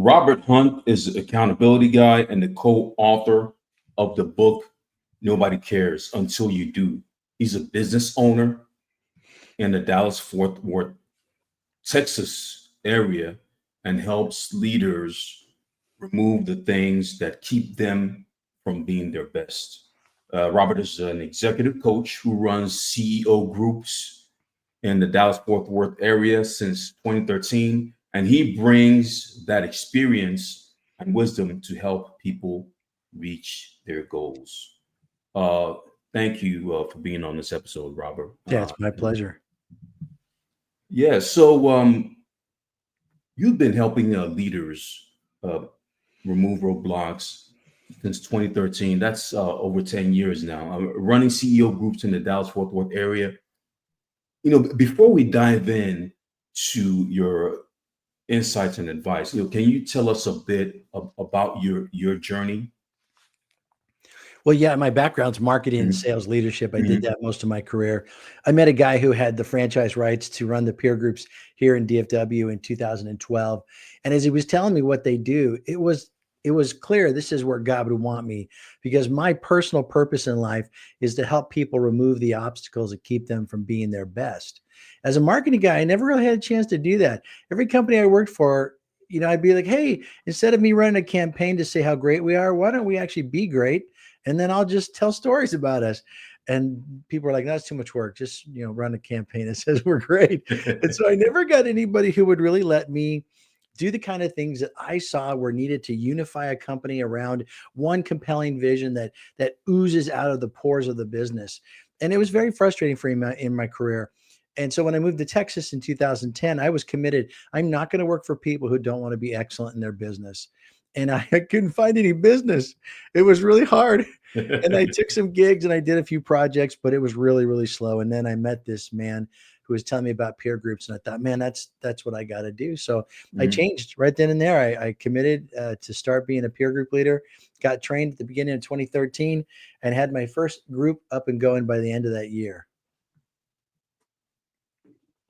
Robert Hunt is an accountability guy and the co-author of the book Nobody Cares Until You Do. He's a business owner in the Dallas Fort Worth, Texas area and helps leaders remove the things that keep them from being their best. Robert is an executive coach who runs CEO groups in the Dallas Fort Worth area since 2013, and he brings that experience and wisdom to help people reach their goals. Uh, Thank you for being on this episode, Robert. Yeah, it's my pleasure. Yeah, so you've been helping leaders uh, remove roadblocks since 2013. That's over 10 years now. Running CEO groups in the Dallas Fort Worth area. Before we dive in to your insights and advice, can you tell us a bit about your journey? Well, yeah, my background's marketing and Mhm, sales leadership. I did mhm, that most of my career. I met a guy who had the franchise rights to run the peer groups here in DFW in 2012. And as he was telling me what they do, it was clear this is where God would want me because my personal purpose in life is to help people remove the obstacles that keep them from being their best. As a marketing guy, I never really had a chance to do that. Every company I worked for, I'd be like, hey, instead of me running a campaign to say how great we are, why don't we actually be great? And then I'll just tell stories about us. And people are like, that's too much work. Just, run a campaign that says we're great. And so I never got anybody who would really let me do the kind of things that I saw were needed to unify a company around one compelling vision that oozes out of the pores of the business. And it was very frustrating for me in my career. And so when I moved to Texas in 2010, I was committed. I'm not going to work for people who don't want to be excellent in their business. And I couldn't find any business. It was really hard. And I took some gigs and I did a few projects, but it was really, really slow. And then I met this man who was telling me about peer groups, and I thought, man, that's what I got to do. So I mhm. changed right then and there. I committed to start being a peer group leader. Got trained at the beginning of 2013, and had my first group up and going by the end of that year.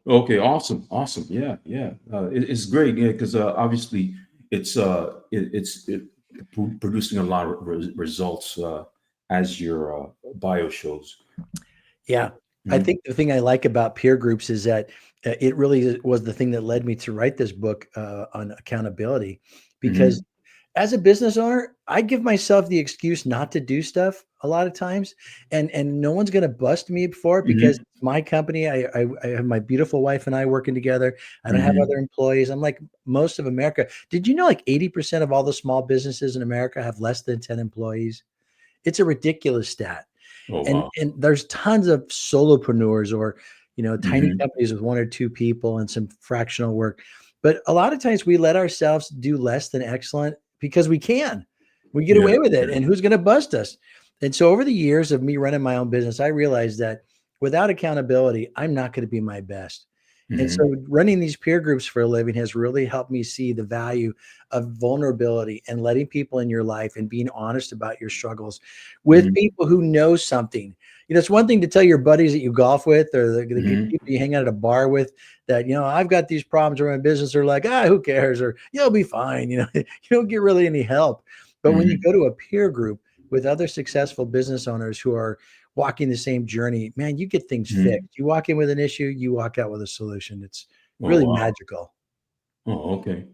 Okay, awesome, awesome. Yeah, yeah. It's great, yeah, because obviously it's producing a lot of results as your bio shows. Yeah. I Mhm, think the thing I like about peer groups is that it really was the thing that led me to write this book on accountability. Because mhm, as a business owner, I give myself the excuse not to do stuff a lot of times, and no one's going to bust me for it because mhm, it's my company. I have my beautiful wife and I working together. I don't have mhm. other employees. I'm like most of America. Did you know like 80% of all the small businesses in America have less than 10 employees? It's a ridiculous stat. Oh And wow. and there's tons of solopreneurs or, tiny Mhm, companies with 1 or 2 people and some fractional work. But a lot of times we let ourselves do less than excellent because we can. We get yeah, away with it, yeah. and who's gonna bust us? And so over the years of me running my own business, I realized that without accountability, I'm not gonna be my best. And Mhm, so running these peer groups for a living has really helped me see the value of vulnerability and letting people in your life and being honest about your struggles with mhm, people who know something. It's one thing to tell your buddies that you golf with or the mhm, people you hang out at a bar with that, I've got these problems around business. They're like, who cares? Or you'll be fine. You don't get really any help. But when you mhm, go to a peer group with other successful business owners who are walking the same journey, man, you get things mhm. fixed. You walk in with an issue, you walk out with a solution. It's Oh really wow. magical. Oh okay.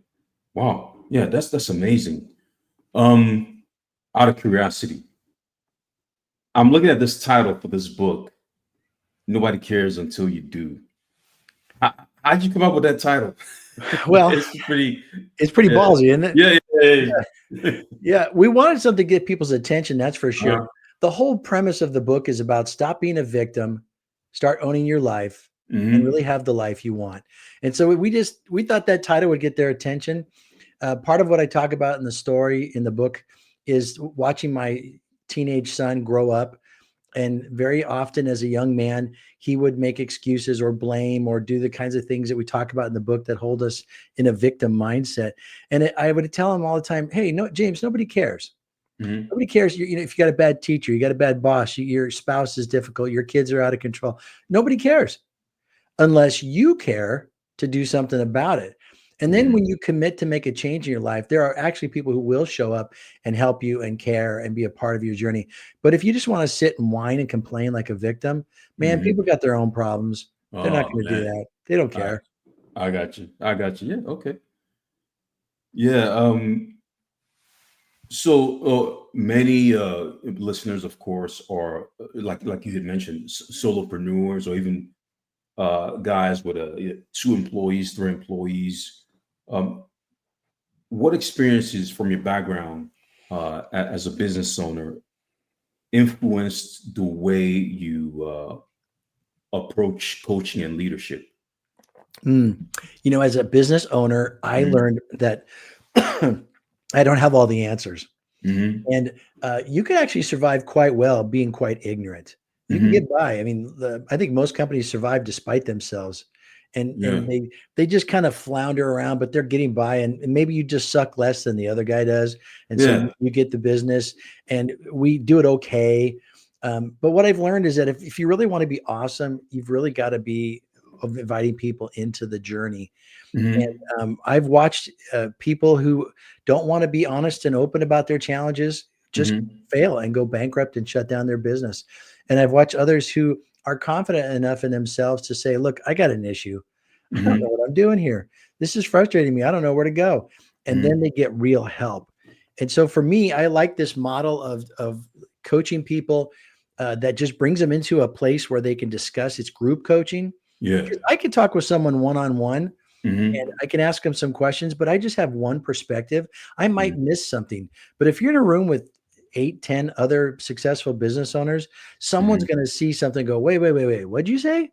Wow. Yeah, that's amazing. Um, Out of curiosity, I'm looking at this title for this book. Nobody cares until you do. How, how'd you come up with that title? Well, It's pretty. it's pretty Yeah, ballsy, isn't it? yeah, yeah. Yeah. Yeah, we wanted something to get people's attention, that's for sure. Uh, The whole premise of the book is about stop being a victim, start owning your life, and mhm, really have the life you want. And so we thought that title would get their attention. Part of what I talk about in the story in the book is watching my teenage son grow up, and very often as a young man, he would make excuses or blame or do the kinds of things that we talk about in the book that hold us in a victim mindset. And I would tell him all the time, hey, no, James, nobody cares. mhm, Nobody cares. If you got a bad teacher, you got a bad boss, your spouse is difficult, your kids are out of control. Nobody cares unless you care to do something about it. And then Mhm. when you commit to make a change in your life, there are actually people who will show up and help you and care and be a part of your journey. But if you just want to sit and whine and complain like a victim, man, Mhm. people got their own problems. They're not Oh going to do man, that. They don't I care. I got you. I got you. Yeah. Okay. Yeah. So many listeners, of course, are like you had mentioned, solopreneurs or even guys with two employees, three employees. Um, what experiences from your background as a business owner influenced the way you approach coaching and leadership? Mm. As a business owner, I Hmm. learned that I don't have all the answers. Hmm. And you can actually survive quite well being quite ignorant. You can Hmm. get by. I mean, I think most companies survive despite themselves, and Yeah. and they just kind of flounder around, but they're getting by. And maybe you just suck less than the other guy does, and so Yeah. you get the business, and we do it okay. But what I've learned is that if you really want to be awesome, you've really got to be of inviting people into the journey. And Hmm. I've watched people who don't want to be honest and open about their challenges just Hmm. fail and go bankrupt and shut down their business. And I've watched others who are confident enough in themselves to say, "Look, I got an issue. I don't know Hmm. what I'm doing here. This is frustrating me. I don't know where to go." And then Hmm. they get real help. And so for me, I like this model of coaching people that just brings them into a place where they can discuss. It's group coaching Yeah. because I could talk with someone one on one and Hmm. I can ask them some questions, but I just have one perspective. I might Hmm. miss something. But if you're in a room with 8, 10 other successful business owners, someone's Hmm. going to see something, go, wait, wait, wait, wait. What'd you say?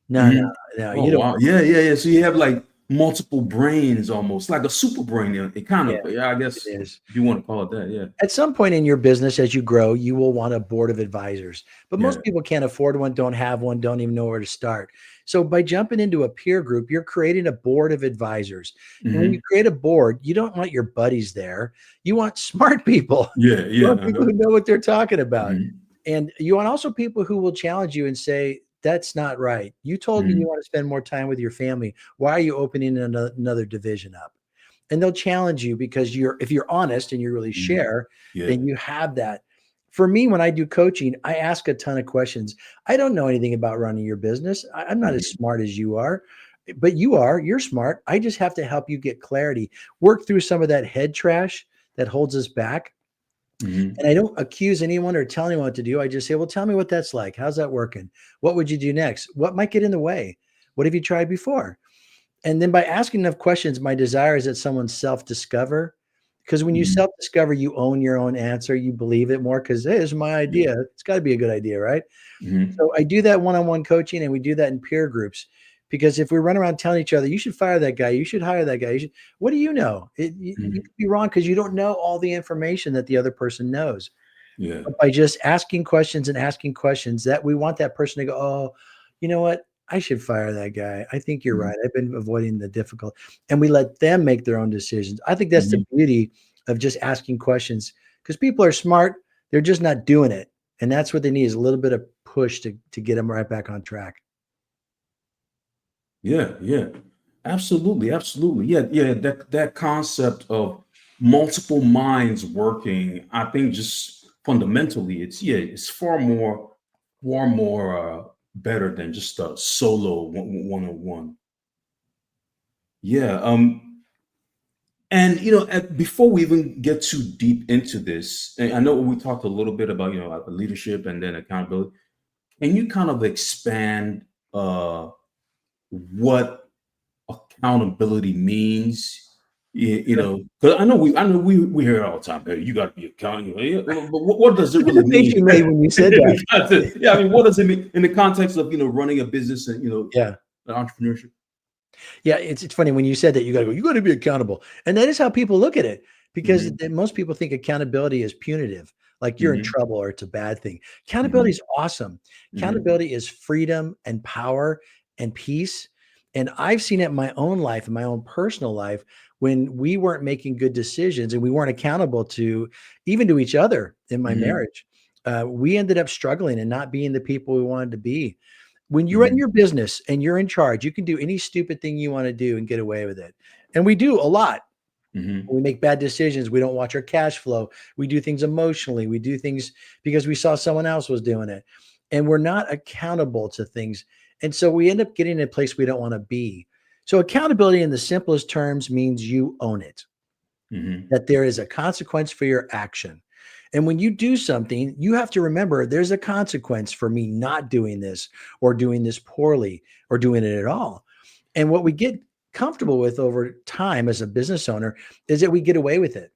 No, no, Hmm. no, Oh you don't wow. know. Yeah. Yeah. Yeah. So you have like multiple brains, almost like a super brain. It kind Yeah, of. Yeah. I it guess is. if you want to call it that. Yeah. At some point in your business, as you grow, you will want a board of advisors. But Yeah. most people can't afford one, don't have one, don't even know where to start. So by jumping into a peer group, you're creating a board of advisors. And when you Hmm. create a board, you don't want your buddies there. You want smart people. Yeah. You Yeah. want people Uh-huh. who know what they're talking about. Hmm. And you want also people who will challenge you and say, that's not right. You told me you Hmm. want to spend more time with your family. Why are you opening another division up? And they'll challenge you because if you're honest and you really Hmm. share, Yeah. then you have that. For me, when I do coaching, I ask a ton of questions. I don't know anything about running your business. I'm not as Hmm. smart as you are, but you're smart. I just have to help you get clarity, work through some of that head trash that holds us back. And Hmm. I don't accuse anyone or tell anyone what to do. I just say, well, tell me what that's like. How's that working? What would you do next? What might get in the way? What have you tried before? And then by asking enough questions, my desire is that someone self-discover. Because when you Hmm. self-discover, you own your own answer. You believe it more because, hey, this is my Yeah. idea. It's got to be a good idea, right? Hmm. So I do that one-on-one coaching, and we do that in peer groups. Because if we run around telling each other, you should fire that guy, you should hire that guy, what do you know? You Hmm. could be wrong because you don't know all the information that the other person knows. Yeah. But by just asking questions, that we want that person to go, oh, you know what? I should fire that guy. I think you're Hmm. right. I've been avoiding the difficult. And we let them make their own decisions. I think that's the Hmm. beauty of just asking questions because people are smart. They're just not doing it. And that's what they need is a little bit of push to get them right back on track. Yeah. Yeah. Absolutely. Absolutely. Yeah. Yeah. That concept of multiple minds working, I think, just fundamentally, it's far more better than just a solo one on one. Yeah. And before we even get too deep into this, and I know we talked a little bit about like leadership and then accountability. Can you kind of expand what accountability means? Sure. Because I know we hear it all the time. Hey, you got to be accountable. Yeah, but what does it Look at the really face mean? you made when you said In that. the context, yeah, I mean, what does it mean in the context of running a business and Yeah. entrepreneurship? Yeah, it's funny when you said that, you gotta be accountable. And that is how people look at it because Hmm. most people think accountability is punitive, like you're in Hmm. trouble or it's a bad thing. Accountability Hmm. is awesome. Hmm. Accountability is freedom and power and peace. And I've seen it in my own life, in my own personal life, when we weren't making good decisions and we weren't accountable to even to each other in my Hmm. marriage. We ended up struggling and not being the people we wanted to be. When you run Hmm. your business and you're in charge, you can do any stupid thing you want to do and get away with it. And we do a lot. Mm-hmm. We make bad decisions. We don't watch our cash flow. We do things emotionally. We do things because we saw someone else was doing it. And we're not accountable to things. And so we end up getting in a place we don't want to be. So accountability in the simplest terms means you own it, Mm-hmm. that there is a consequence for your action. And when you do something, you have to remember there's a consequence for me not doing this or doing this poorly or doing it at all. And what we get comfortable with over time as a business owner is that we get away with it.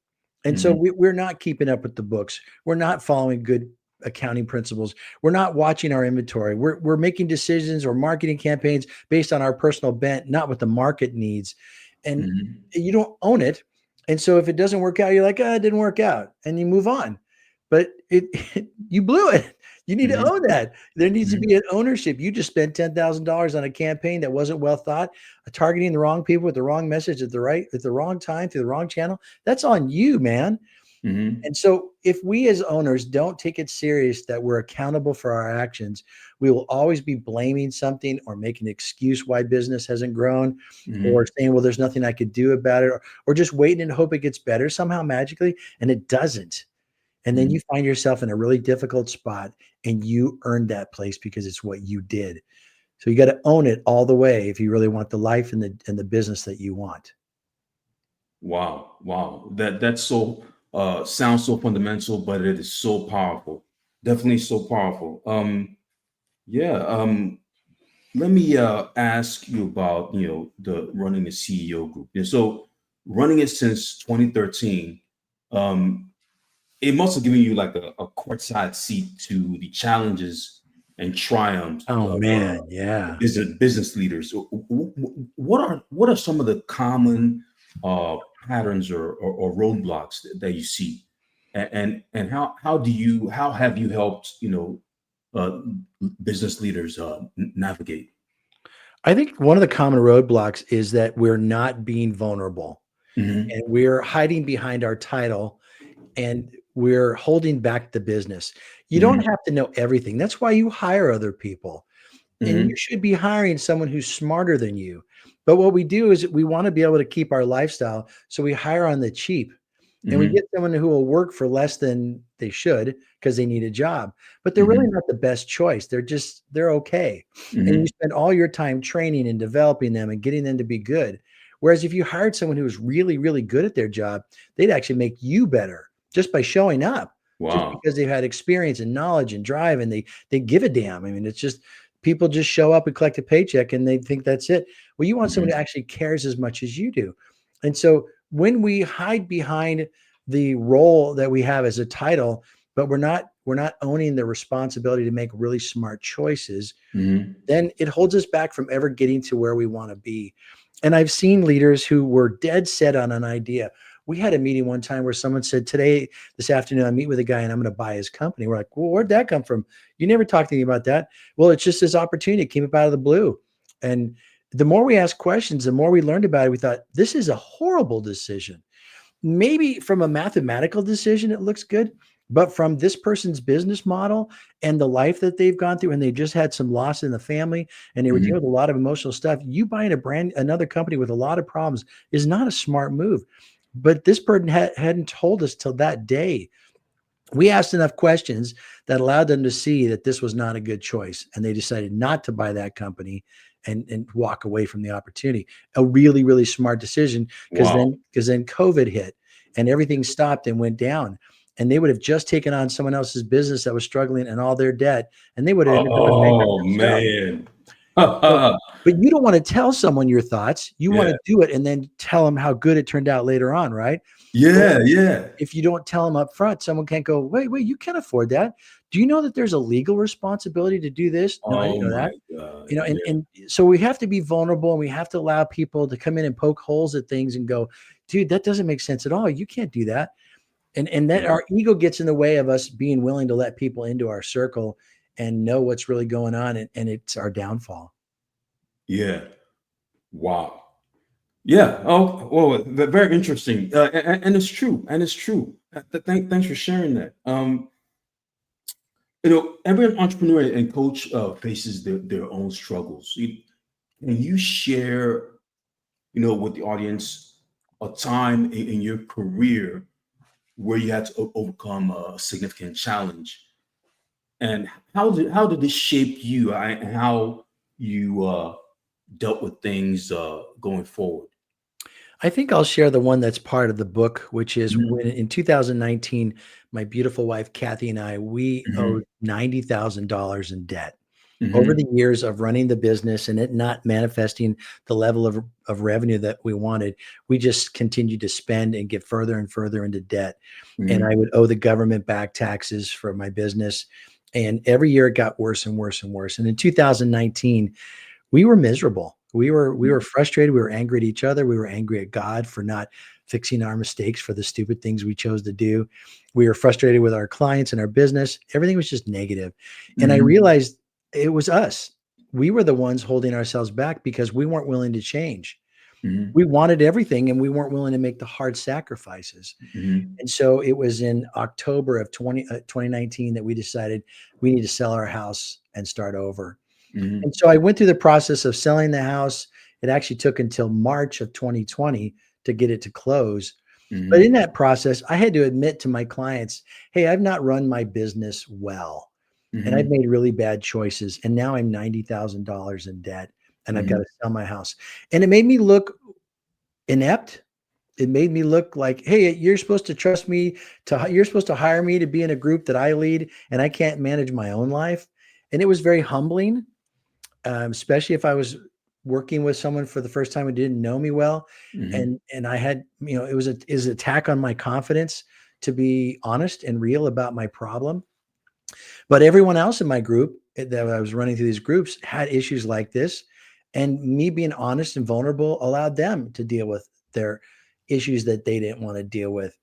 And so Mm-hmm. we're not keeping up with the books. We're not following good accounting principles. We're not watching our inventory. We're making decisions or marketing campaigns based on our personal bent, not what the market needs. And Mm-hmm. you don't own it. And so if it doesn't work out, you're like, oh, it didn't work out. And you move on. But you blew it. You need to Mm-hmm. own that. There needs to Mm-hmm. be an ownership. You just spent $10,000 on a campaign that wasn't well thought, targeting the wrong people with the wrong message at the wrong time through the wrong channel. That's on you, man. Mm-hmm. And so if we as owners don't take it serious that we're accountable for our actions, we will always be blaming something or making an excuse why business hasn't grown, or Mm-hmm. saying, well, there's nothing I could do about it, or just waiting and hope it gets better somehow magically. And it doesn't. And then Mm-hmm. you find yourself in a really difficult spot and you earned that place because it's what you did. So you got to own it all the way if you really want the life and the business that you want. Wow, wow. That's so sounds so fundamental, but it is so powerful. Definitely so powerful. Yeah. Let me ask you about, the running the CEO group. And so running it since 2013, um, it must have given you like a courtside seat to the challenges and triumphs Oh of man, yeah. business leaders. What are some of the common patterns or roadblocks that you see, and how have you helped uh, business leaders navigate? I think one of the common roadblocks is that we're not being vulnerable Hmm. and we're hiding behind our title and we're holding back the business. You don't Hmm. have to know everything. That's why you hire other people. And you Hmm. should be hiring someone who's smarter than you. But what we do is we want to be able to keep our lifestyle. So we hire on the cheap and we Hmm. get someone who will work for less than they should because they need a job. But they're really Hmm. not the best choice. They're okay. And you Hmm. spend all your time training and developing them and getting them to be good. Whereas if you hired someone who was really, really good at their job, they'd actually make you better just by showing up, just Wow. because they've had experience and knowledge and drive and they give a damn. I mean, it's just people just show up and collect a paycheck and they think that's it. Well, you want someone who Hmm. actually cares as much as you do. And so when we hide behind the role that we have as a title, but we're not owning the responsibility to make really smart choices, Hmm. then it holds us back from ever getting to where we want to be. And I've seen leaders who were dead set on an idea. We had a meeting one time where someone said, this afternoon, I meet with a guy and I'm going to buy his company. We're like, well, where'd that come from? You never talked to me about that. Well, it's just this opportunity. It came up out of the blue. And the more we asked questions, the more we learned about it. We thought, this is a horrible decision. Maybe from a mathematical decision, it looks good, but from this person's business model and the life that they've gone through, and they just had some loss in the family and they were dealing Hmm. with a lot of emotional stuff, you buying another company with a lot of problems is not a smart move. But this person hadn't told us till that day. We asked enough questions that allowed them to see that this was not a good choice, and they decided not to buy that company and walk away from the opportunity. A really, really smart decision, because Wow. then COVID hit and everything stopped and went down. And they would have just taken on someone else's business that was struggling and all their debt, and they would have ended up in bankrupt Oh themselves. man. So, but you don't want to tell someone your thoughts. You want Yeah. to do it and then tell them how good it turned out later on, right? Well, Yeah. Yeah. if you don't tell them up front, someone can't go, wait, you can't afford that. Do you know that there's a legal responsibility to do this? No, I didn't Oh know my that. God. You know, and Yeah. and so we have to be vulnerable and we have to allow people to come in and poke holes at things and go, dude, that doesn't make sense at all. You can't do that. And that Yeah. our ego gets in the way of us being willing to let people into our circle and know what's really going on. And it's our downfall. Yeah. Wow. Yeah. Oh, well, very interesting. And it's true. And it's true. Thanks for sharing that. Every entrepreneur and coach faces their own struggles. Can you share with the audience, a time in your career where you had to overcome a significant challenge, and how did this shape you, and how you dealt with things going forward? I think I'll share the one that's part of the book, which is Hmm. when in 2019, my beautiful wife, Kathy, and I, we owed Hmm. $90,000 in debt. Over Hmm. the years of running the business and it not manifesting the level of revenue that we wanted, we just continued to spend and get further and further into debt. And I Hmm. would owe the government back taxes for my business. And every year it got worse and worse and worse. And in 2019, we were miserable. We were frustrated. We were angry at each other. We were angry at God for not fixing our mistakes, for the stupid things we chose to do. We were frustrated with our clients and our business. Everything was just negative. And I Hmm. realized it was us. We were the ones holding ourselves back because we weren't willing to change. Hmm. We wanted everything and we weren't willing to make the hard sacrifices. Hmm. And so it was in October of 2019 that we decided we need to sell our house and start over. Hmm. And so I went through the process of selling the house. It actually took until March of 2020 to get it to close. But Hmm. in that process, I had to admit to my clients, hey, I've not run my business well and I've Hmm. made really bad choices. And now I'm $90,000 in debt and I've got Hmm. to sell my house. And it made me look inept. It made me look like, hey, you're supposed to trust me you're supposed to hire me to be in a group that I lead and I can't manage my own life. And it was very humbling, especially if I was working with someone for the first time who didn't know me well, Hmm. and I had, it was an attack on my confidence to be honest and real about my problem. But everyone else in my group that I was running through these groups had issues like this, and me being honest and vulnerable allowed them to deal with their issues that they didn't want to deal with.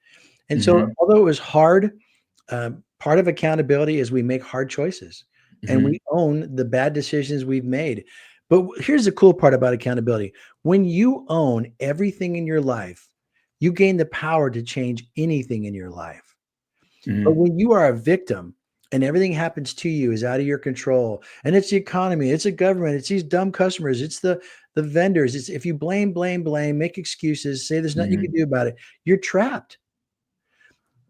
And so, Hmm. although it was hard, part of accountability is we make hard choices and we Hmm. own the bad decisions we've made. But here's the cool part about accountability: when you own everything in your life, you gain the power to change anything in your life. But Hmm. when you are a victim and everything happens to you is out of your control, and it's the economy, it's the government, it's these dumb customers, it's the vendors, it's if you blame, make excuses, say there's nothing you can Hmm. do about it, you're trapped.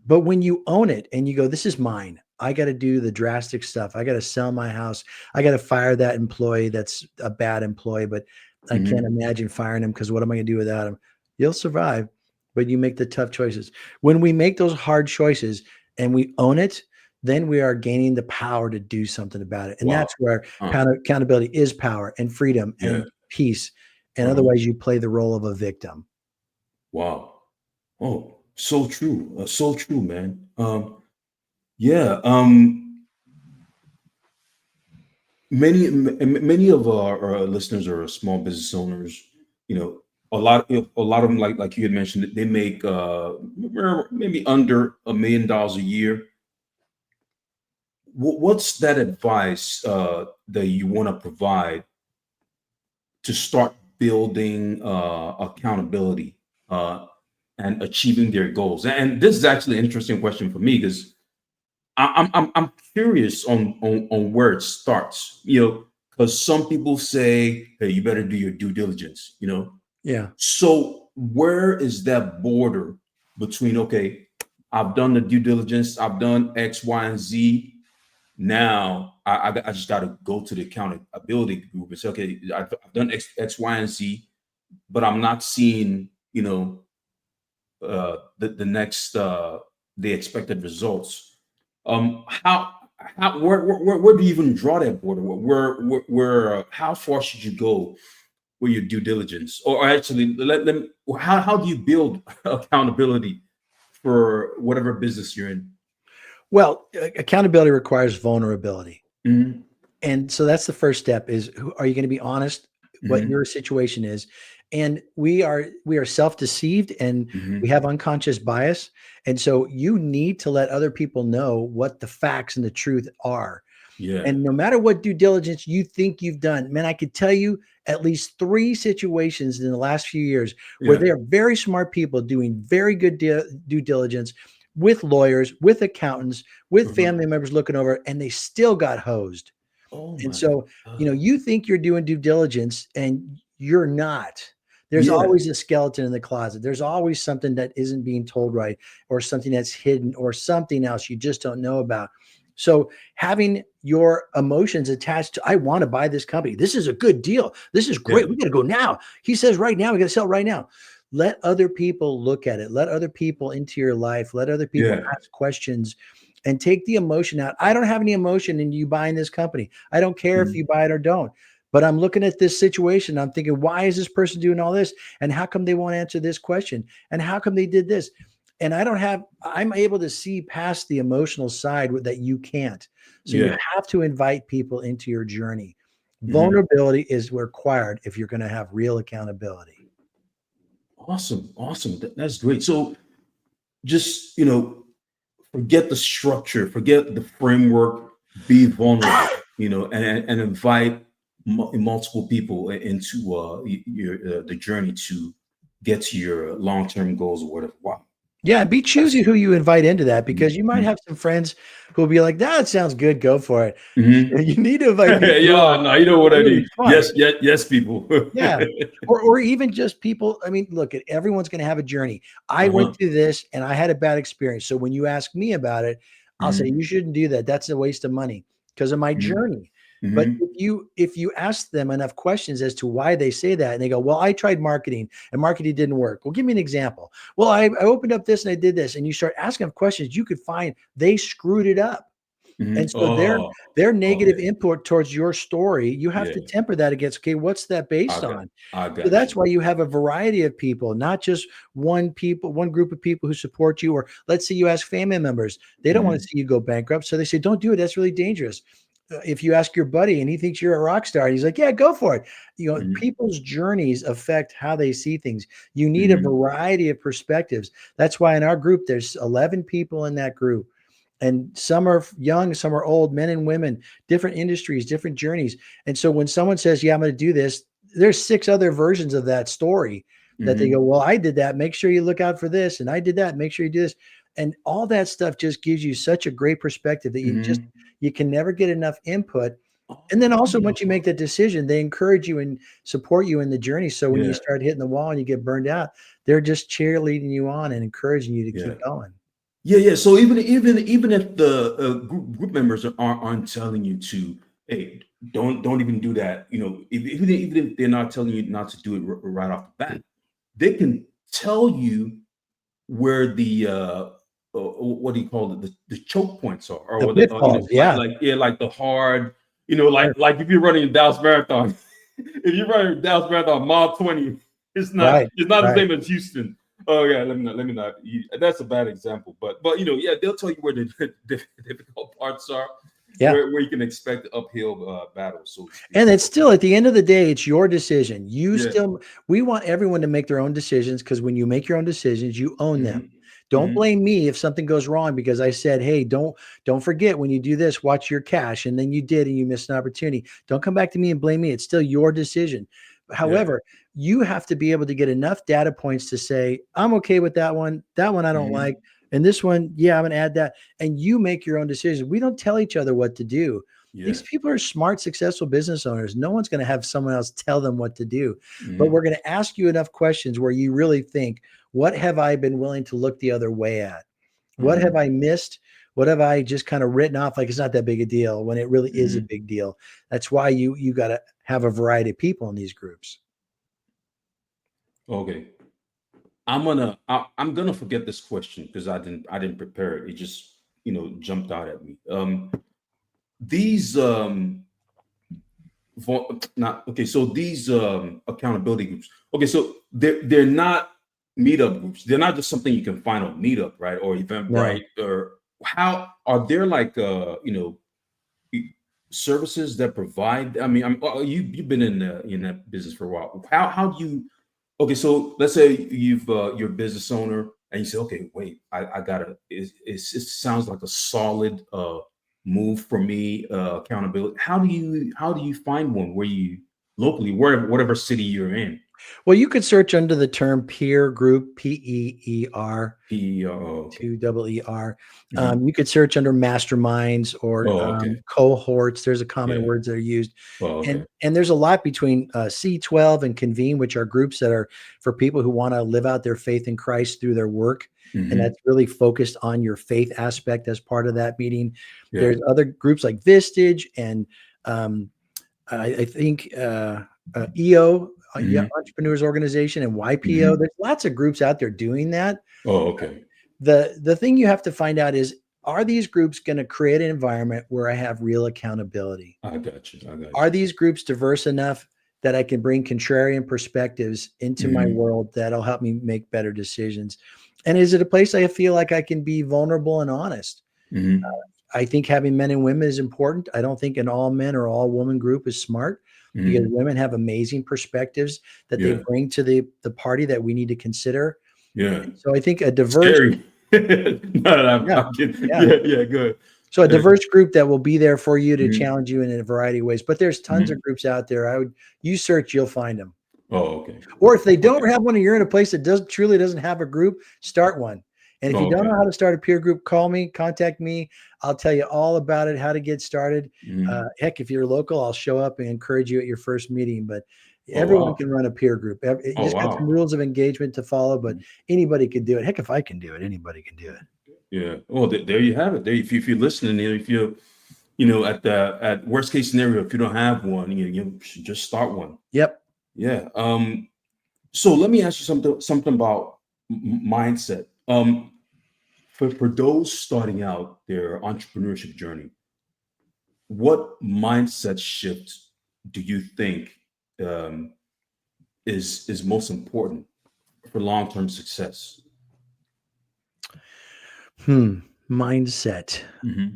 But when you own it and you go, this is mine, I got to do the drastic stuff. I got to sell my house. I got to fire that employee that's a bad employee, but I can't Hmm. imagine firing him because what am I going to do without him? You'll survive, but you make the tough choices. When we make those hard choices and we own it, then we are gaining the power to do something about it. And Wow. that's where Huh. accountability is power and freedom Yeah. and peace. And Uh-huh. otherwise, you play the role of a victim. Wow. Oh, so true. So true, man. Yeah. Many of our listeners are small business owners. You know, a lot of them, like you had mentioned, they make maybe under $1 million a year. What's that advice that you want to provide to start building accountability uh, and achieving their goals? And this is actually an interesting question for me because I'm curious on where it starts. Because some people say, "Hey, you better do your due diligence." Yeah. So where is that border between, okay, I've done the due diligence, I've done X, Y, and Z. Now I just got to go to the accountability group and say, okay, I've done X, Y, and Z, but I'm not seeing, the next the expected results. How where do you even draw that border? How far should you go with your due diligence? Or actually, how do you build accountability for whatever business you're in? Well, accountability requires vulnerability. Hmm. And so that's the first step is are you going to be honest what Hmm. your situation is? And we are self-deceived and we Hmm. have unconscious bias. And so you need to let other people know what the facts and the truth are. Yeah. And no matter what due diligence you think you've done, man, I could tell you at least 3 situations in the last few years where Yeah. they are very smart people doing very good due diligence with lawyers, with accountants, with Uh-huh. family members looking over, and they still got hosed. Oh And my so, God. you think you're doing due diligence and you're not. There's always a skeleton in the closet. There's always something that isn't being told right, or something that's hidden, or something else you just don't know about. So having your emotions attached to, I want to buy this company. This is a good deal. This is great. Yeah. We got to go now. He says right now, we got to sell right now. Let other people look at it. Let other people into your life. Let other people Yeah. ask questions and take the emotion out. I don't have any emotion in you buying this company. I don't care if Mhm. you buy it or don't. But I'm looking at this situation. I'm thinking, why is this person doing all this? And how come they won't answer this question? And how come they did this? And I'm able to see past the emotional side that you can't. So you Yeah. have to invite people into your journey. Mhm. Vulnerability is required if you're going to have real accountability. Awesome. Awesome. That's great. So just, forget the structure, forget the framework, be vulnerable, and invite multiple people into the journey to get to your long-term goals or whatever. Wow. Yeah, be That's choosy who you invite into that, because you might mhm. have some friends who will be like, that sounds good, go for it. Mhm. You need to invite people who Yeah, are no, you know what I really mean. fun. Yes, yes, yes, people. Yeah. Or even just people. I mean, look, at everyone's going to have a journey. I went Uh-huh. through this and I had a bad experience. So when you ask me about it, I'll say Mhm. you shouldn't do that. That's a waste of money because of my Mhm. journey. But Mhm. if you ask them enough questions as to why they say that, and they go, well, I tried marketing and marketing didn't work. Well, give me an example. Well, I opened up this and I did this, and you start asking them questions, you could find they screwed it up. And Mhm. so Oh, their negative okay. input towards your story, you have to Yeah, temper that against, okay, what's that I based got on? I So got that's you. why you have a variety of people, not just one group of people who support you. Or let's say you ask family members, they don't want to Mhm. see you go bankrupt. So they say, don't do it. That's really dangerous. If you ask your buddy and he thinks you're a rock star, he's like, yeah, go for it. Mhm. People's journeys affect how they see things. You need a Mhm. variety of perspectives. That's why in our group, there's 11 people in that group. And some are young, some are old, men and women, different industries, different journeys. And so when someone says, yeah, I'm going to do this, there's 6 other versions of that story that they go, Mhm. well, I did that. Make sure you look out for this. And I did that. Make sure you do this. And all that stuff just gives you such a great perspective that Mhm. you can never get enough input. And then also once you Oh, make that decision, they encourage you and support you in the journey. So when you yeah, start hitting the wall and you get burned out, they're just cheerleading you on and encouraging you to yeah. keep going. Yeah, yeah. So even if the group members aren't telling you to, hey, don't even do that. Even if they're not telling you not to do it right off the bat, they can tell you where the what do you call it, the choke points are, The or the pitfalls. like Yeah. yeah, like the hard, Sure. like if you're running a Dallas Marathon, if you're running a Dallas Marathon mile 20, Right. it's not the Right. same as Houston. Oh yeah, let me not. That's a bad example, but yeah, they'll tell you where the difficult parts are, Yeah. where you can expect uphill battle, so to speak. And it's still at the end of the day, it's your decision. Yeah. We want everyone to make their own decisions, because when you make your own decisions, you own them. Hmm. Don't Hmm. blame me if something goes wrong because I said, hey, don't forget when you do this, watch your cash. And then you did and you missed an opportunity. Don't come back to me and blame me. It's still your decision. Yeah. However, you have to be able to get enough data points to say, I'm okay with that one. That one I don't like. Hmm. And this one, yeah, I'm gonna add that. And you make your own decisions. We don't tell each other what to do. Yeah. These people are smart, successful business owners. No one's going to have someone else tell them what to do. But Hmm. we're going to ask you enough questions where you really think, what have I been willing to look the other way at? What have Hmm. I missed? What have I just kind of written off like it's not that big a deal when it really is a Hmm. big deal? That's why you got to have a variety of people in these groups. Okay. I'm gonna forget this question because I didn't prepare it. It just jumped out at me. These not okay. So these accountability groups. Okay, so they're not meetup groups. They're not just something you can find on Meetup, right, or No. Eventbrite, or how are there like services that provide? I mean, you've been in that business for a while. How do you? Okay, so let's say you're a business owner and you say, okay, wait, I gotta. It sounds like a solid move for me. Accountability. How do you find one where you locally, wherever whatever city you're in? Well, you could search under the term peer group, PEER, Okay. two double ER. Mhm. You could search under masterminds or Oh, okay. cohorts. There's a common Yeah. words that are used, Oh, okay. and there's a lot between C12 and Convene, which are groups that are for people who want to live out their faith in Christ through their work, and Mhm. that's really focused on your faith aspect as part of that meeting. Yeah. There's other groups like Vistage and um, I think EO, yeah, Mhm. Entrepreneurs Organization, and YPO. Mhm. There's lots of groups out there doing that. Oh, okay. The thing you have to find out is, are these groups going to create an environment where I have real accountability? I got you. I got Are you. these groups diverse enough that I can bring contrarian perspectives into my Mhm. world that'll help me make better decisions? And is it a place I feel like I can be vulnerable and honest? Mhm. I think having men and women is important. I don't think an all men or all woman group is smart, because Mhm. women have amazing perspectives that they Yeah. bring to the party that we need to consider. Yeah. So I think a diverse, Scary. No, no, yeah, I'm kidding. yeah. Yeah, yeah, good. So a Yeah. diverse group that will be there for you to Mhm. challenge you in a variety of ways. But there's tons of Mhm. groups out there. You search, you'll find them. Oh, okay. Or if they don't Okay. have one and you're in a place that truly doesn't have a group, start one. And if you Oh, don't know okay. how to start a peer group, call me, contact me. I'll tell you all about it, how to get started. Mhm. Heck, if you're local, I'll show up and encourage you at your first meeting. But Oh, everyone wow. can run a peer group. You Oh, just got some wow. rules of engagement to follow, but Mhm. anybody can do it. Heck, if I can do it, anybody can do it. Yeah. Well, there you have it. There, if you're listening, if you're, at worst case scenario, if you don't have one, you should just start one. Yep. Yeah. So let me ask you something about mindset. For those starting out their entrepreneurship journey, what mindset shift do you think um, is most important for long term success? Mindset. Hmm.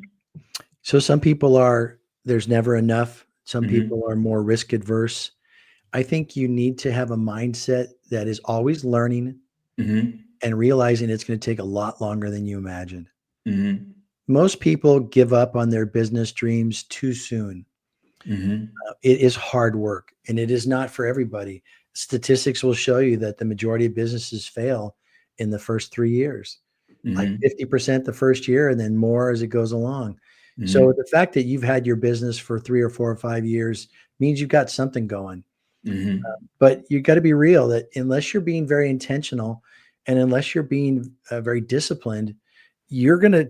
So some people are, there's never enough. Some Hmm. people are more risk adverse. I think you need to have a mindset that is always learning Hmm. and realizing it's going to take a lot longer than you imagine. Hmm. Most people give up on their business dreams too soon. Hmm. It is hard work, and it is not for everybody. Statistics will show you that the majority of businesses fail in the first 3 years, like Hmm. 50% the first year, and then more as it goes along. So Hmm. the fact that you've had your business for 3 or 4 or 5 years means you've got something going. Hmm. But you got to be real that unless you're being very intentional and unless you're being very disciplined, you're gonna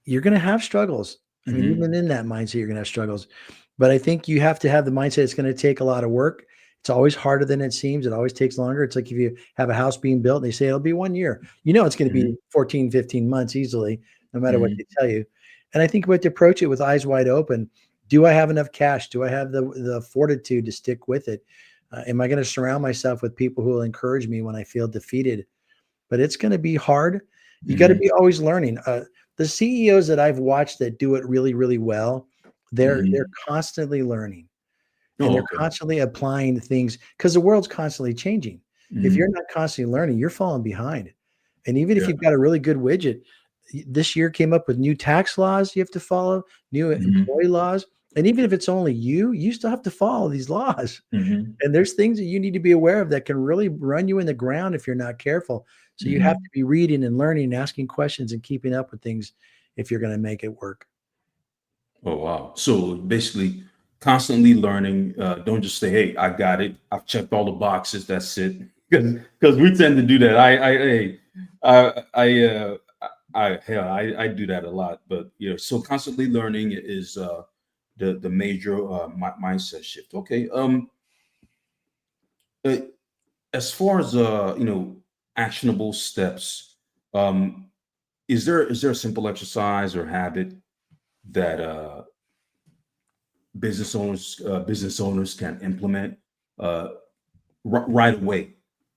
you're gonna have struggles. I mean, even Hmm. in that mindset, you're gonna have struggles. But I think you have to have the mindset it's going to take a lot of work. It's always harder than it seems. It always takes longer. It's like if you have a house being built and they say it'll be 1 year, it's going to be Hmm. 14, 15 months easily, no matter what they Hmm. tell you. And I think we have to approach it with eyes wide open. Do I have enough cash? Do I have the fortitude to stick with it? Am I going to surround myself with people who will encourage me when I feel defeated? But it's going to be hard. You got to Hmm. be always learning. The CEOs that I've watched that do it really, really well, they're Hmm. constantly learning and Oh, they're okay. constantly applying things because the world's constantly changing. If you're Hmm. not constantly learning, you're falling behind. And even if Yeah. you've got a really good widget, this year came up with new tax laws you have to follow, new Hmm. employee laws. And even if it's only you still have to follow these laws. Hmm. And there's things that you need to be aware of that can really run you in the ground if you're not careful. So you have Hmm. to be reading and learning, asking questions and keeping up with things if you're going to make it work. Oh, wow. So basically, constantly learning. Don't just say, "Hey, I got it. I've checked all the boxes. That's it." Because we tend to do that. I do that a lot. But so constantly learning is the major mindset shift. Okay. Uh, as far as actionable steps, um, is there a simple exercise or habit that business owners can implement uh, right away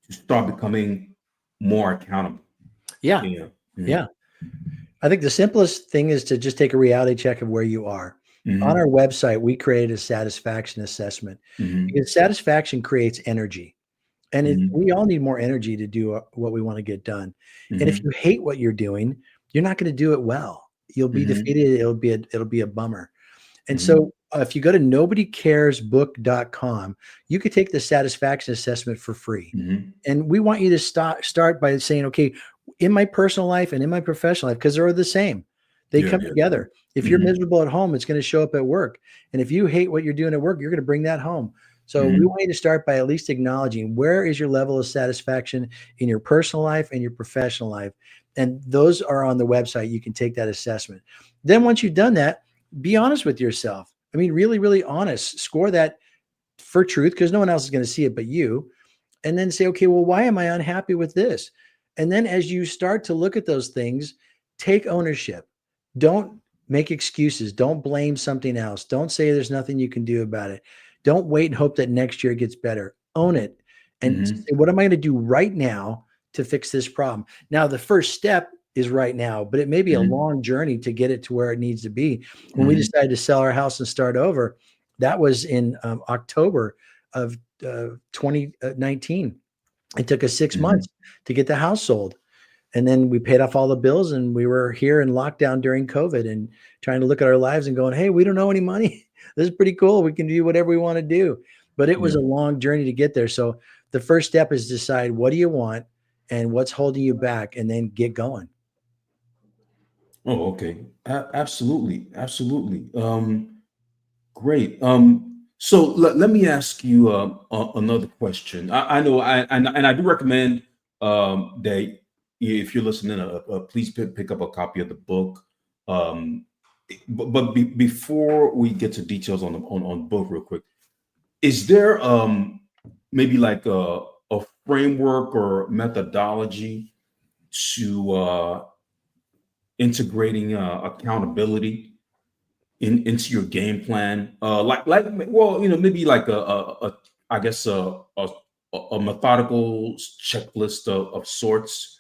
to start becoming more accountable. Yeah. Yeah. Yeah. Mm-hmm. I think the simplest thing is to just take a reality check of where you are. On our Mm-hmm. website, we created a satisfaction assessment Mm-hmm. because satisfaction creates energy. And Mm-hmm. we all need more energy to do what we want to get done. And if Mm-hmm. you hate what you're doing, you're not going to do it well. You'll be Mm-hmm. defeated. It'll be a bummer. And Mm-hmm. so if you go to nobodycaresbook.com, you could take the satisfaction assessment for free. Mm-hmm. And we want you to start by saying, okay, in my personal life and in my professional life, because they're the same, they Yeah, come yeah. together. If you're Mm-hmm. miserable at home, it's going to show up at work. And if you hate what you're doing at work, you're going to bring that home. So we Mm-hmm. want you to start by at least acknowledging where is your level of satisfaction in your personal life and your professional life. And those are on the website. You can take that assessment. Then once you've done that, be honest with yourself. I mean, really, really honest. Score that for truth because no one else is going to see it but you. And then say, okay, well, why am I unhappy with this? And then as you start to look at those things, take ownership. Don't make excuses. Don't blame something else. Don't say there's nothing you can do about it. Don't wait and hope that next year it gets better. Own it and Mm-hmm. say, what am I going to do right now to fix this problem? Now, the first step is right now, but it may be a Mm-hmm. long journey to get it to where it needs to be. When we Mm-hmm. decided to sell our house and start over, that was in October of 2019. It took us 6 months to get the house sold. And then we paid off all the bills and we were here in lockdown during COVID and trying to look at our lives and going, hey, we don't owe any money. This is pretty cool. We can do whatever we want to do. But it was Yeah. a long journey to get there. So the first step is decide what do you want and what's holding you back and then get going. Oh, okay. Absolutely. Absolutely. Great. So let me ask you another question. I know, and I do recommend that if you're listening, please pick up a copy of the book. Um, but before we get to details on book, real quick, is there maybe like a framework or methodology to integrating accountability into your game plan, well, maybe like a I guess a methodical checklist of sorts,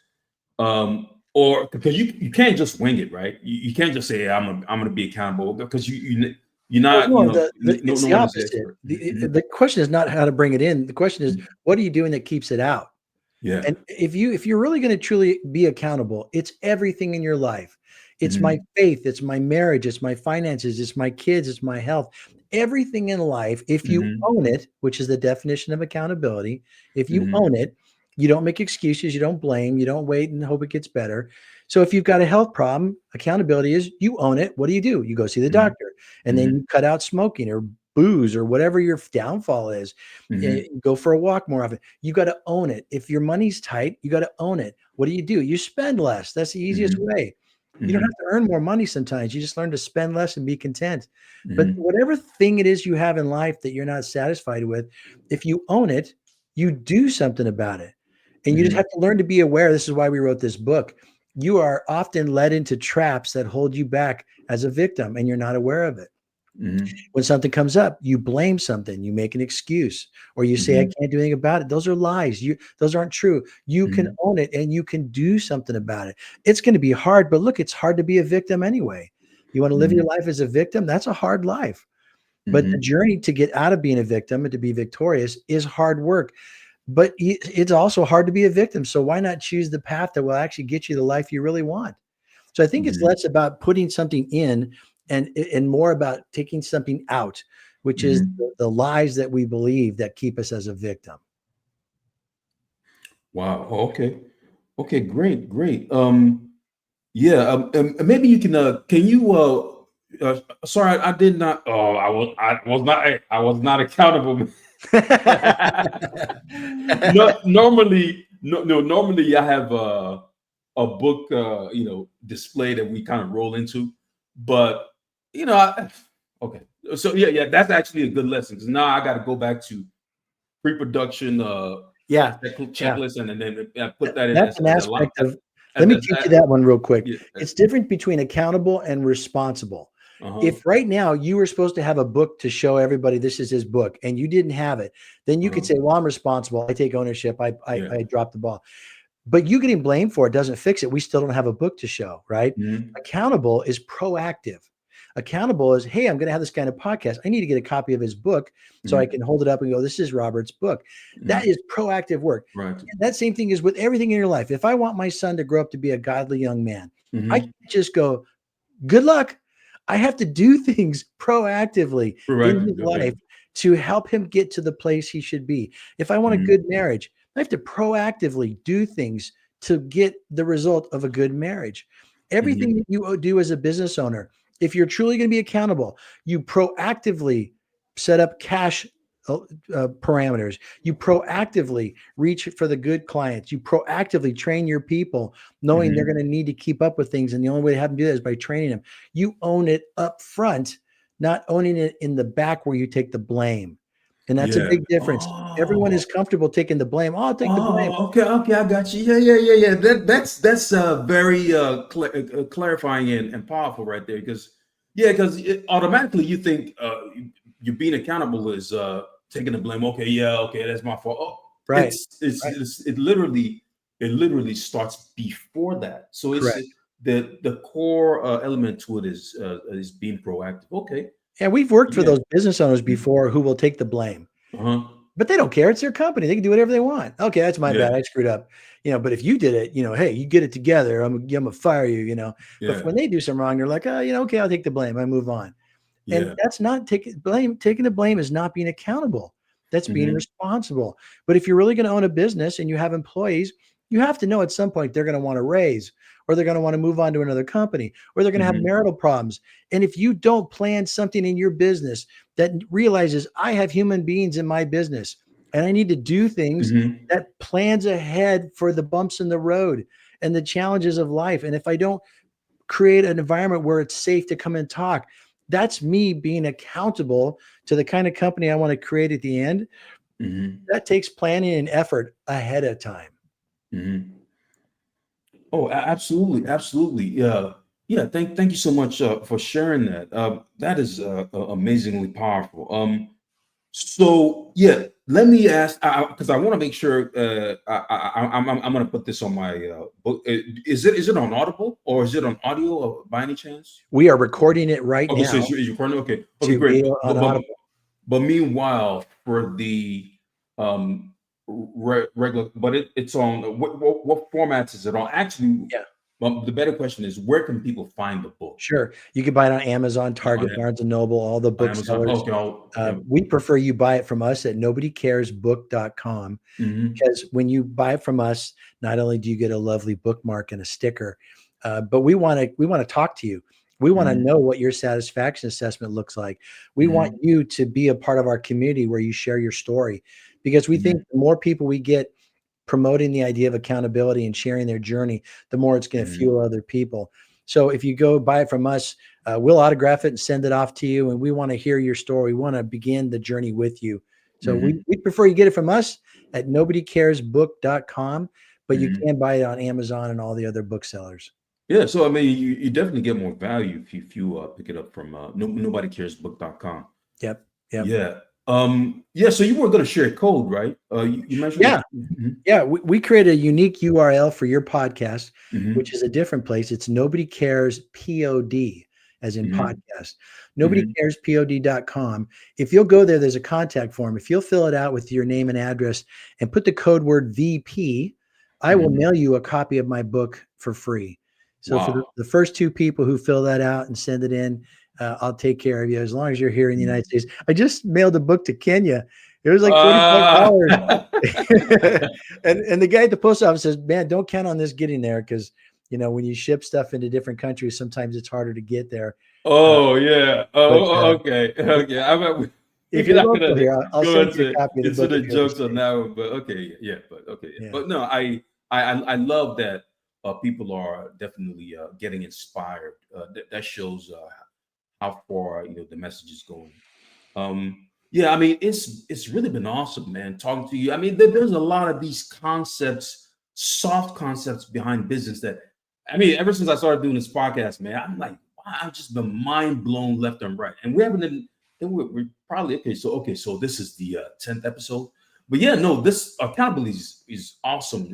or because you can't just wing it, right? You can't just say, I'm gonna be accountable, because you're Well, not, no, no it's the one is the opposite. expert. The question is not how to bring it in. The question is, what are you doing that keeps it out? Yeah. And if you're really going to truly be accountable, it's everything in your life. It's my Hmm. faith, it's my marriage, it's my finances, it's my kids, it's my health. Everything in life, if you Hmm. own it, which is the definition of accountability, if you Hmm. own it, you don't make excuses, you don't blame, you don't wait and hope it gets better. So if you've got a health problem, accountability is you own it. What do? You go see the Hmm. doctor and then Hmm. you cut out smoking or booze or whatever your downfall is. Hmm. Go for a walk more often. You got to own it. If your money's tight, you got to own it. What do? You spend less. That's the easiest Hmm. way. You don't have Hmm. to earn more money sometimes. You just learn to spend less and be content. But Hmm. whatever thing it is you have in life that you're not satisfied with, if you own it, you do something about it. And you just Hmm. have to learn to be aware. This is why we wrote this book. You are often led into traps that hold you back as a victim, and you're not aware of it. Hmm. When something comes up, you blame something, you make an excuse, or you say, I Hmm. can't do anything about it. Those are lies. Those aren't true. You can Hmm. own it and you can do something about it. It's going to be hard, but look, it's hard to be a victim anyway. You want to live your Hmm. life as a victim? That's a hard life. But the Hmm. journey to get out of being a victim and to be victorious is hard work. But it's also hard to be a victim. So why not choose the path that will actually get you the life you really want? So I think it's Hmm. less about putting something in and more about taking something out, which is Hmm. the lies that we believe that keep us as a victim. Wow. Okay. Okay. Great. Great. Yeah. Maybe you can you sorry, I did not. Oh, I was not accountable. No, normally, no, normally I have a book, display that we kind of roll into, but okay. So yeah, that's actually a good lesson, because now I got to go back to pre-production Yeah, yeah. checklist, and then put that in That's an as a lot. aspect of let me teach you that one real quick. Yeah. It's different between accountable and responsible. Uh-huh. If right now you were supposed to have a book to show everybody this is his book and you didn't have it, then you could Uh-huh. say, well, I'm responsible. I take ownership. Yeah. I dropped the ball. But you getting blamed for it doesn't fix it. We still don't have a book to show, right? Mhm. Accountable is proactive. Accountable is, hey, I'm going to have this kind of podcast. I need to get a copy of his book so I Mhm. can hold it up and go, this is Robert's book. That Mhm. is proactive work. Right. And that same thing is with everything in your life. If I want my son to grow up to be a godly young man, I Mhm. can't just go, good luck. I have to do things proactively in his Correct. life Okay. to help him get to the place he should be. If I want a Mhm. good marriage, I have to proactively do things to get the result of a good marriage. Everything Mhm. that you do as a business owner, if you're truly going to be accountable, you proactively set up cash uh, parameters. You proactively reach for the good clients. You proactively train your people, knowing they're going Mhm. to need to keep up with things. And the only way to have them do that is by training them. You own it up front, not owning it in the back where you take the blame. And that's a Yeah. big difference. Everyone is Oh. comfortable taking the blame. Oh, I'll take the blame. Oh, okay, okay, I got you. Yeah. That's very clarifying and powerful right there. Because yeah, because automatically you think you being accountable is taking the blame. Okay, yeah, okay, that's my fault. Oh, Right. Right. it literally starts before that. So it's Correct. the core element to it is being proactive. Okay, Yeah, we've worked for yeah, those business owners mhm, before who will take the blame. uh-huh, But they don't care. It's their company. They can do whatever they want. Okay, that's my yeah, bad. I screwed up. But if you did it, hey, you get it together. I'm gonna fire you. But yeah, when they do something wrong, they're like, oh, okay, I'll take the blame. I move on. And yeah, that's not taking blame. Taking the blame is not being accountable. That's being hmm responsible. But if you're really going to own a business and you have employees, you have to know at some point they're going to want to raise, or they're going to want to move on to another company, or they're going to have hmm marital problems. And if you don't plan something in your business that realizes I have human beings in my business and I need to do things hmm that plans ahead for the bumps in the road and the challenges of life. And if I don't create an environment where it's safe to come and talk, that's me being accountable to the kind of company I want to create at the end. hmm That takes planning and effort ahead of time. hmm Oh, absolutely, absolutely. Yeah, yeah. Thank you so much for sharing that. That is amazingly powerful. So yeah, let me ask because I want to make sure. I'm going to put this on my book. Is it on Audible or is it on audio by any chance? We are recording it right Okay, so now is your partner? Okay, okay, to great. be on Audible. But meanwhile, for the regular, but it's on what formats is it on? Actually, Yeah, the better question is where can people find the book sure. You can buy it on Amazon, on, Target, Barnes and Noble, all the Amazon? booksellers. Okay, okay. We prefer you buy it from us at nobodycaresbook.com, hmm because when you buy it from us, not only do you get a lovely bookmark and a sticker, but we want to talk to you. We want to hmm know what your satisfaction assessment looks like. We want hmm you to be a part of our community where you share your story, because we think hmm the more people we get promoting the idea of accountability and sharing their journey, the more it's going to hmm fuel other people. So if you go buy it from us, we'll autograph it and send it off to you. And we want to hear your story. We want to begin the journey with you. So hmm we prefer you get it from us at nobodycaresbook.com, but you hmm can buy it on Amazon and all the other booksellers. Yeah, so I mean, you definitely get more value if you pick it up from nobodycaresbook.com. Yep. Yep. Yeah. Yeah, so you were going to share code, right? You mentioned Yeah. that. Hmm Yeah, we created a unique URL for your podcast, which hmm is a different place. It's Nobody Cares Pod, as in hmm podcast. hmm NobodyCaresPod.com. If you'll go there, there's a contact form. If you'll fill it out with your name and address and put the code word VP, I will hmm mail you a copy of my book for free. So for Wow. the first two people who fill that out and send it in, I'll take care of you as long as you're here in the United States. I just mailed a book to Kenya. It was like Uh, $45. And the guy at the post office says, "Man, don't count on this getting there, because when you ship stuff into different countries, sometimes it's harder to get there." Uh, oh yeah. but Okay. Okay. if We're you're not local gonna here, I'll go send you a copy of the into book the if you're in the jokes on States. that one, but okay, yeah, but okay, yeah. Yeah, But no, I love that people are definitely getting inspired. That shows how far the message is going. Yeah, I mean, it's really been awesome, man, talking to you. I mean, there's a lot of these concepts, soft concepts behind business that, I mean, ever since I started doing this podcast, man, I'm like, wow, I've just been mind blown left and right. And we haven't been, then we're probably okay. So this is the 10th episode. But yeah, no, this accountability is awesome.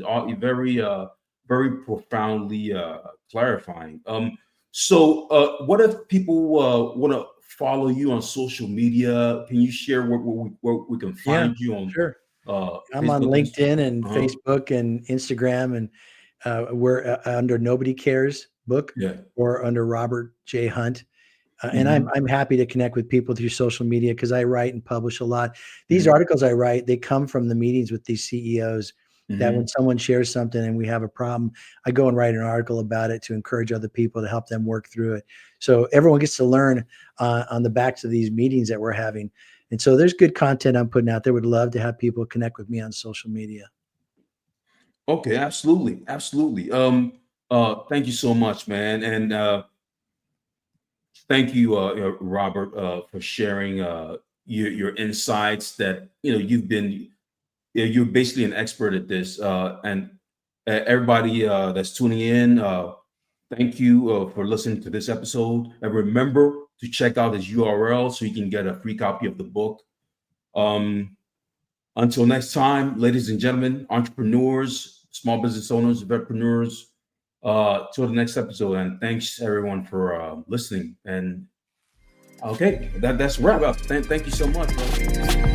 Very profoundly clarifying. So, what if people want to follow you on social media? Can you share where we can yeah, find you on sure. I'm on Facebook, Instagram? LinkedIn and Uh-huh. Facebook and Instagram, and we're under Nobody Cares Book, Yeah. or under Robert J. Hunt. And I'm happy to connect with people through social media because I write and publish a lot. These articles I write, they come from the meetings with these CEOs that when someone shares something and we have a problem, I go and write an article about it to encourage other people to help them work through it. So everyone gets to learn on the backs of these meetings that we're having. And so there's good content I'm putting out there. Would love to have people connect with me on social media. Okay, absolutely, absolutely. Thank you so much, man, and thank you, Robert, for sharing your insights. That you're basically an expert at this, and everybody that's tuning in, thank you for listening to this episode. And remember to check out his URL so you can get a free copy of the book. Until next time, ladies and gentlemen, entrepreneurs, small business owners, entrepreneurs, till the next episode. And thanks everyone for listening. And okay, that's a wrap up. Thank you so much.